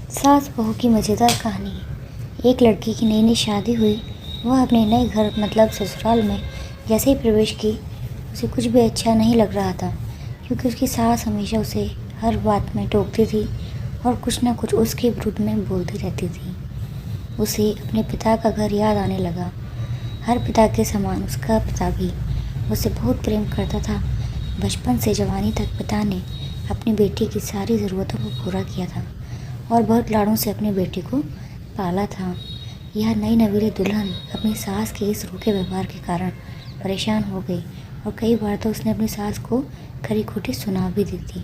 सास बहू की मज़ेदार कहानी। एक लड़की की नई नई शादी हुई। वह अपने नए घर मतलब ससुराल में जैसे ही प्रवेश की उसे कुछ भी अच्छा नहीं लग रहा था, क्योंकि उसकी सास हमेशा उसे हर बात में टोकती थी और कुछ ना कुछ उसके विरुद्ध में बोलती रहती थी। उसे अपने पिता का घर याद आने लगा। हर पिता के समान उसका पिता भी उसे बहुत प्रेम करता था। बचपन से जवानी तक पिता ने अपनी बेटी की सारी ज़रूरतों को पूरा किया था और बहुत लाड़ों से अपनी बेटी को पाला था। यह नई नवीली दुल्हन अपनी सास के इस रूखे व्यवहार के कारण परेशान हो गई और कई बार तो उसने अपनी सास को खरी खोटी सुना भी दी थी,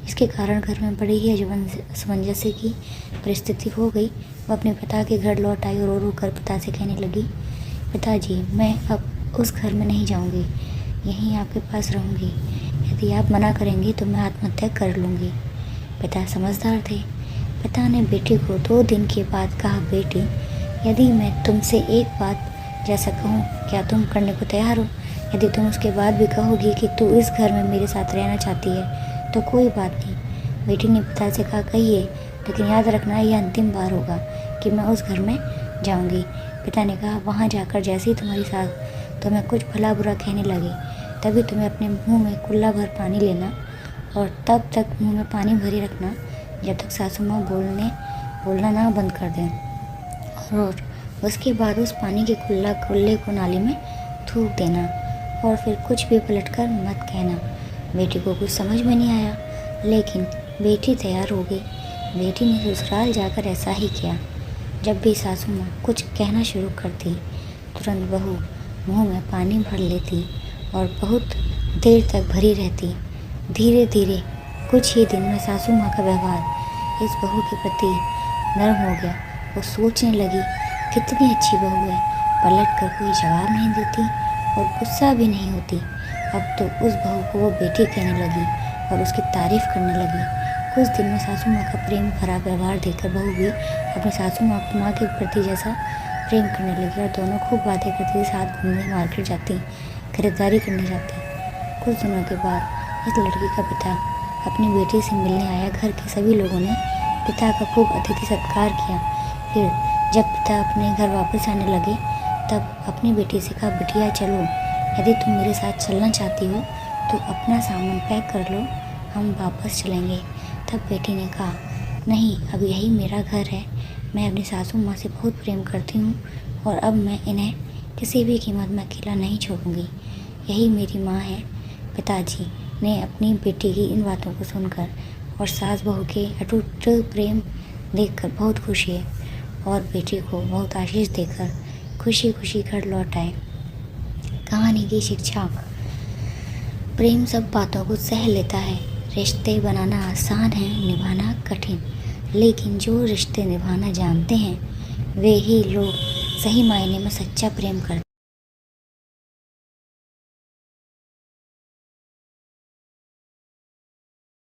जिसके कारण घर में बड़ी ही असमंजस की परिस्थिति हो गई। वह अपने पिता के घर लौट आई और रो रो कर पिता से कहने लगी, पिताजी, मैं अब उस घर में नहीं जाऊंगी, यहीं आपके पास रहूंगी। यदि आप मना करेंगे तो मैं आत्महत्या कर लूँगी। पिता समझदार थे। पिता ने बेटी को 2 दिन के बाद कहा, बेटी, यदि मैं तुमसे एक बात जैसा कहूँ, क्या तुम करने को तैयार हो? यदि तुम उसके बाद भी कहोगी कि तू इस घर में मेरे साथ रहना चाहती है तो कोई बात नहीं। बेटी ने पिता से कहा, कहिए, लेकिन याद रखना यह अंतिम बार होगा कि मैं उस घर में जाऊंगी। पिता ने कहा, वहाँ जाकर जैसे ही तुम्हारी सास तुम्हें कुछ भला बुरा कहने लगे तभी तुम्हें अपने मुंह में कुल्ला भर पानी लेना और तब तक मुंह में पानी भरे रखना जब तक सासू माँ बोलना ना बंद कर दें, और उसके बाद उस पानी के कुल्ले को नाली में थूक देना और फिर कुछ भी पलटकर मत कहना। बेटी को कुछ समझ में नहीं आया, लेकिन बेटी तैयार हो गई। बेटी ने ससुराल जाकर ऐसा ही किया। जब भी सासू माँ कुछ कहना शुरू करती, तुरंत बहू मुंह में पानी भर लेती और बहुत देर तक भरी रहती। धीरे धीरे कुछ ही दिन में सासू माँ का व्यवहार इस बहू के प्रति नरम हो गया। वो सोचने लगी, कितनी अच्छी बहू है, पलट कर कोई जवाब नहीं देती और गुस्सा भी नहीं होती। अब तो उस बहू को वो बेटी कहने लगी और उसकी तारीफ करने लगी। कुछ दिन में सासू माँ का प्रेम भरा व्यवहार देखकर बहू भी अपनी सासू माँ के प्रति जैसा प्रेम करने लगी और दोनों खूब बातें करती, साथ घूमने मार्केट जाती, खरीदारी करने जाती। कुछ दिनों के बाद इस लड़की का पिता अपनी बेटी से मिलने आया। घर के सभी लोगों ने पिता का खूब अतिथि सत्कार किया। फिर जब पिता अपने घर वापस आने लगे तब अपनी बेटी से कहा, बिटिया चलो, यदि तुम मेरे साथ चलना चाहती हो तो अपना सामान पैक कर लो, हम वापस चलेंगे। तब बेटी ने कहा, नहीं, अब यही मेरा घर है। मैं अपनी सासू माँ से बहुत प्रेम करती हूँ और अब मैं इन्हें किसी भी कीमत में अकेला नहीं छोड़ूंगी। यही मेरी माँ है। पिताजी ने अपनी बेटी की इन बातों को सुनकर और सास बहू के अटूट प्रेम देखकर बहुत खुशी है और बेटी को बहुत आशीष देकर खुशी खुशी घर लौट आए। कहानी की शिक्षा, प्रेम सब बातों को सह लेता है। रिश्ते बनाना आसान है, निभाना कठिन, लेकिन जो रिश्ते निभाना जानते हैं वे ही लोग सही मायने में सच्चा प्रेम करते हैं।